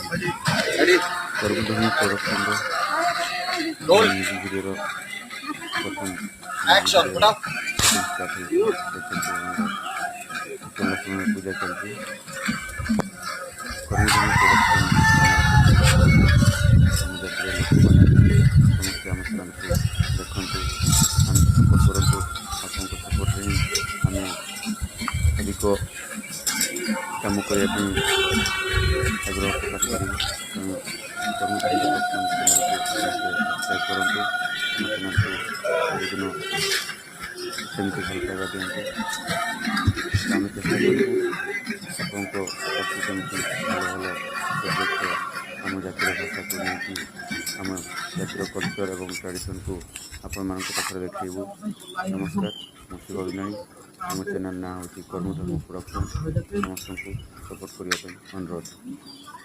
କର୍ମଧର୍ମ ପ୍ରଡକ୍ସନର music ଭିଡ଼ିଓର ପ୍ରଥମ start ହେଇଛି। ପୂଜା ଚାଲିଛି। କର୍ମଧର୍ମ ପ୍ରଡକ୍ସନ ଆମ ଜାତିର ଲୋକମାନେ ସମସ୍ତେ ଆମ ସ୍ଥାନକୁ ଦେଖନ୍ତୁ, ଆମକୁ ସପୋର୍ଟ କରନ୍ତୁ। ଆପଣଙ୍କ ସପୋର୍ଟରେ ହିଁ ଆମେ ଅଧିକ କାମ କରିବା ପାଇଁ ଆଗ୍ରହ ପ୍ରକାଶ କରିବୁ। ତେଣୁ କର୍ମଧର୍ମ ପ୍ରଡକ୍ସନ ଚ୍ୟାନେଲକୁ ସମସ୍ତେ ସବସ୍କ୍ରାଇବ୍ କରନ୍ତୁ। ଆମ ଚ୍ୟାନେଲକୁ ସବୁଦିନ ସେମିତି ଭଲ ପାଇବା ଦିଅନ୍ତୁ। ଆମେ ଚେଷ୍ଟା କରିବୁ ଆପଣଙ୍କ ପାଖକୁ କେମିତି ଭଲ ଭଲ ସବଜେକ୍ଟ ଆମ ଜାତିର ଭାଷାକୁ ନେଇକି ଆମ ଜାତିର କଲଚର ଏବଂ ଟ୍ରାଡ଼ିସନକୁ ଆପଣମାନଙ୍କ ପାଖରେ ଦେଖାଇବୁ। ନମସ୍କାର, ମୁଁ ଶିବ ବିନାୟକ। ଆମ ଚ୍ୟାନେଲ ନାଁ ହେଉଛି କର୍ମଧର୍ମ ପ୍ରଡକ୍ସନ। ସମସ୍ତଙ୍କୁ ସପୋର୍ଟ କରିବା ପାଇଁ ଅନୁରୋଧ।